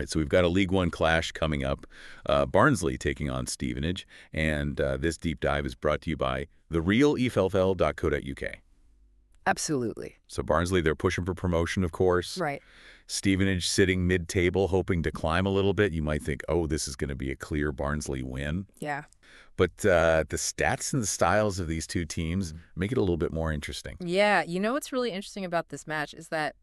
right, so we've got a League One clash coming up. Barnsley taking on Stevenage, and this deep dive is brought to you by therealeflfl.co.uk. Absolutely. So Barnsley, they're pushing for promotion, of course. Right. Stevenage sitting mid-table, hoping to climb a little bit. You might think, oh, this is going to be a clear Barnsley win. Yeah. But the stats and the styles of these two teams make it a little bit more interesting. Yeah. You know what's really interesting about this match is that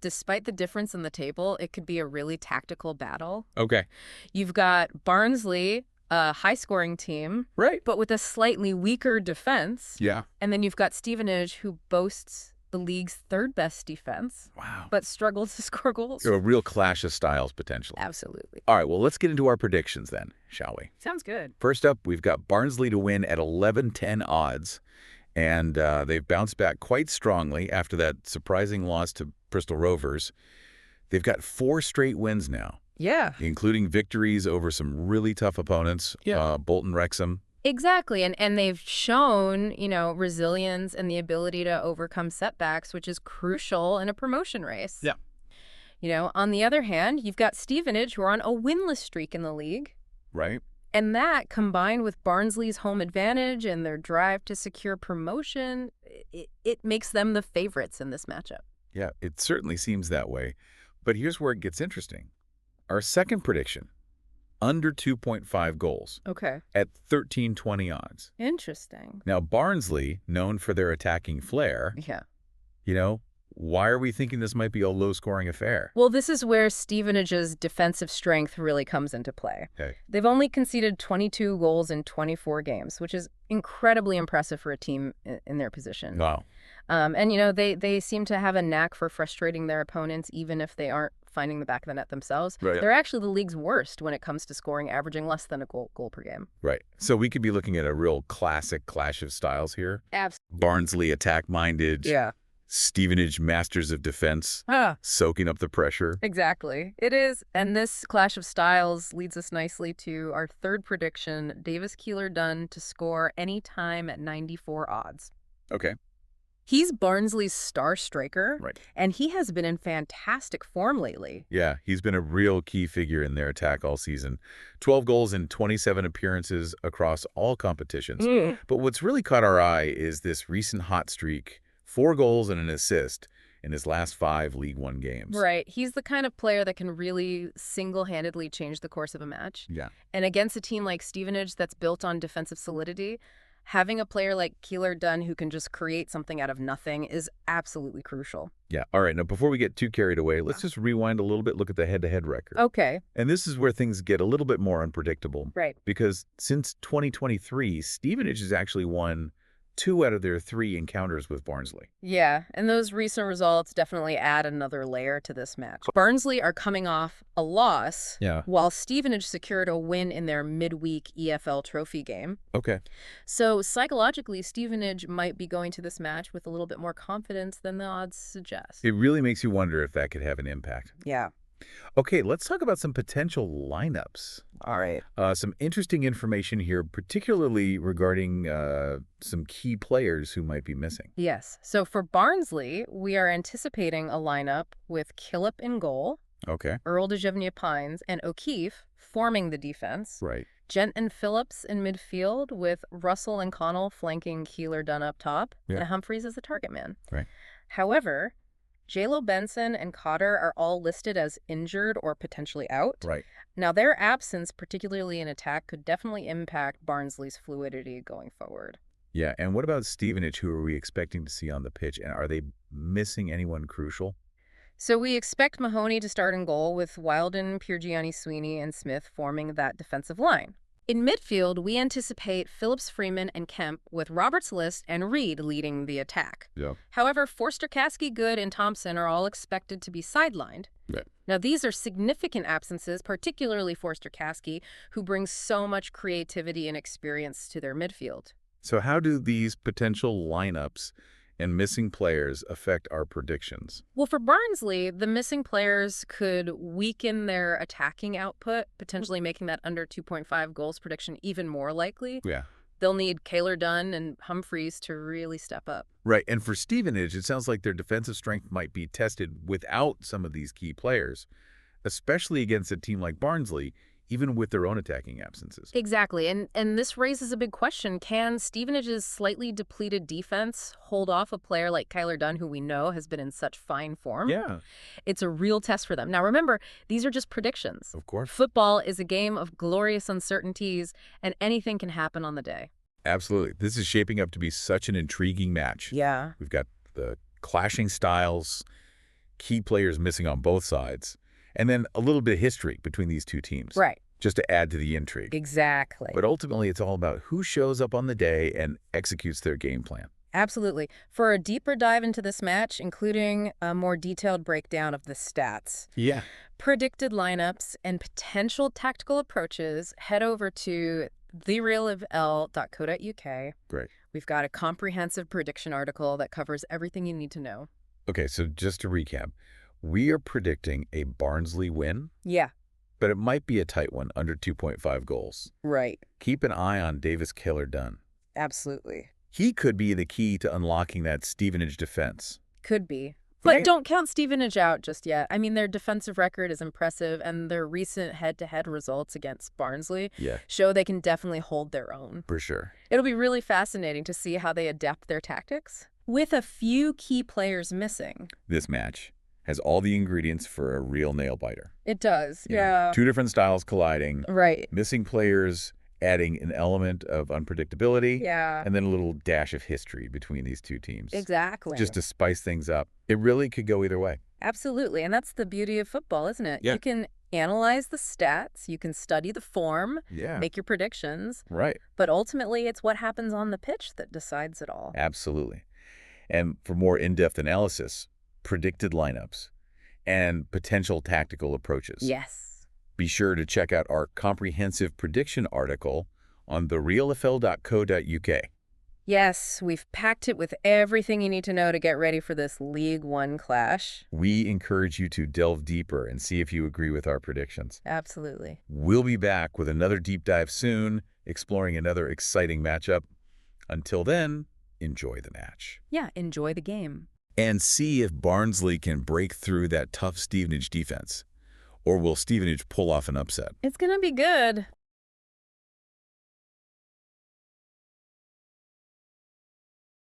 despite the difference in the table, it could be a really tactical battle. Okay. You've got Barnsley, a high-scoring team, Right. but with a slightly weaker defense. Yeah. And then you've got Stevenage, who boasts the league's third-best defense, Wow. but struggles to score goals. A real clash of styles, potentially. Absolutely. All right, well, let's get into our predictions then, shall we? Sounds good. First up, we've got Barnsley to win at 11-10 odds, and they've bounced back quite strongly after that surprising loss to Bristol Rovers. They've got 4 straight wins now, Yeah. including victories over some really tough opponents, Bolton, Wrexham. Exactly. And they've shown, resilience and the ability to overcome setbacks, which is crucial in a promotion race. Yeah. On the other hand, you've got Stevenage, who are on a winless streak in the league. Right. And that, combined with Barnsley's home advantage and their drive to secure promotion, it makes them the favorites in this matchup. Yeah, it certainly seems that way. But here's where it gets interesting. Our second prediction, under 2.5 goals. Okay. At 13-20 odds. Interesting. Now, Barnsley, known for their attacking flair, Yeah. Why are we thinking this might be a low-scoring affair? Well, this is where Stevenage's defensive strength really comes into play. Okay. They've only conceded 22 goals in 24 games, which is incredibly impressive for a team in their position. Wow. And, they seem to have a knack for frustrating their opponents, even if they aren't finding the back of the net themselves. Right. They're actually the league's worst when it comes to scoring, averaging less than a goal per game. Right. So we could be looking at a real classic clash of styles here. Absolutely. Barnsley attack-minded. Yeah. Stevenage masters of defense, soaking up the pressure. Exactly. It is. And this clash of styles leads us nicely to our third prediction, Davis Keeler-Dunn to score any time at 94 odds. Okay. He's Barnsley's star striker, Right. and he has been in fantastic form lately. Yeah, he's been a real key figure in their attack all season. 12 goals in 27 appearances across all competitions. But what's really caught our eye is this recent hot streak, 4 goals and an assist in his last 5 League One games. Right. He's the kind of player that can really single-handedly change the course of a match. Yeah. And against a team like Stevenage that's built on defensive solidity, having a player like Keeler-Dunn who can just create something out of nothing is absolutely crucial. Yeah. All right. Now, before we get too carried away, let's just rewind a little bit, look at the head-to-head record. Okay. And this is where things get a little bit more unpredictable. Right. Because since 2023, Stevenage has actually won 2 out of their 3 encounters with Barnsley. Yeah, and those recent results definitely add another layer to this match. Barnsley are coming off a loss, while Stevenage secured a win in their midweek EFL trophy game. Okay. So psychologically, Stevenage might be going to this match with a little bit more confidence than the odds suggest. It really makes you wonder if that could have an impact. Yeah. Okay, let's talk about some potential lineups. All right. Some interesting information here, particularly regarding some key players who might be missing. Yes. So for Barnsley, we are anticipating a lineup with Killip in goal, Okay. Earl de Pines, and O'Keefe forming the defense. Right. Gent and Phillips in midfield with Russell and Connell flanking Keeler-Dunn up top, and Humphreys as the target man. Right. However, J.Lo Benson and Cotter are all listed as injured or potentially out. Right. Now, their absence, particularly in attack, could definitely impact Barnsley's fluidity going forward. Yeah, and what about Stevenage? Who are we expecting to see on the pitch? And are they missing anyone crucial? So we expect Mahoney to start in goal with Wilden, Piergianni, Sweeney, and Smith forming that defensive line. In midfield, we anticipate Phillips, Freeman, and Kemp with Roberts, List, and Reed leading the attack. Yeah. However, Forster, Caskey, Good, and Thompson are all expected to be sidelined. Yeah. Now, these are significant absences, particularly Forster Caskey, who brings so much creativity and experience to their midfield. So how do these potential lineups and missing players affect our predictions? Well, for Barnsley, the missing players could weaken their attacking output, potentially making that under 2.5 goals prediction even more likely. Yeah. They'll need Keeler-Dunn and Humphreys to really step up. Right. And for Stevenage, it sounds like their defensive strength might be tested without some of these key players. especially against a team like Barnsley, even with their own attacking absences. Exactly. And this raises a big question. Can Stevenage's slightly depleted defense hold off a player like Kyler Dunn, who we know has been in such fine form? Yeah, It's a real test for them. Now, remember, these are just predictions. of course. Football is a game of glorious uncertainties, and anything can happen on the day. Absolutely. This is shaping up to be such an intriguing match. Yeah. We've got the clashing styles, key players missing on both sides, and then a little bit of history between these two teams. Right. Just to add to the intrigue. Exactly. But ultimately, it's all about who shows up on the day and executes their game plan. Absolutely. For a deeper dive into this match, including a more detailed breakdown of the stats, Yeah. predicted lineups, and potential tactical approaches, head over to therealofl.co.uk. Great. We've got a comprehensive prediction article that covers everything you need to know. Okay, so just to recap, we are predicting a Barnsley win, Yeah. but it might be a tight one, under 2.5 goals. Right. Keep an eye on Davis Kyler-Dunn. Absolutely. He could be the key to unlocking that Stevenage defense. Could be. But Okay. don't count Stevenage out just yet. I mean, their defensive record is impressive, and their recent head-to-head results against Barnsley Yeah, show they can definitely hold their own. for sure. It'll be really fascinating to see how they adapt their tactics, with a few key players missing. This match has all the ingredients for a real nail-biter. It does, You know, two different styles colliding, Right. missing players adding an element of unpredictability, Yeah. and then a little dash of history between these two teams. Exactly. Just to spice things up. It really could go either way. Absolutely. And that's the beauty of football, isn't it? Yeah. You can analyze the stats, you can study the form, Yeah. make your predictions, Right. but ultimately it's what happens on the pitch that decides it all. Absolutely. And for more in-depth analysis, predicted lineups, and potential tactical approaches. Yes. Be sure to check out our comprehensive prediction article on therealfl.co.uk. Yes, we've packed it with everything you need to know to get ready for this League One clash. We encourage you to delve deeper and see if you agree with our predictions. Absolutely. We'll be back with another deep dive soon, exploring another exciting matchup. Until then, enjoy the match. Yeah, enjoy the game. And see if Barnsley can break through that tough Stevenage defense. Or will Stevenage pull off an upset? It's going to be good.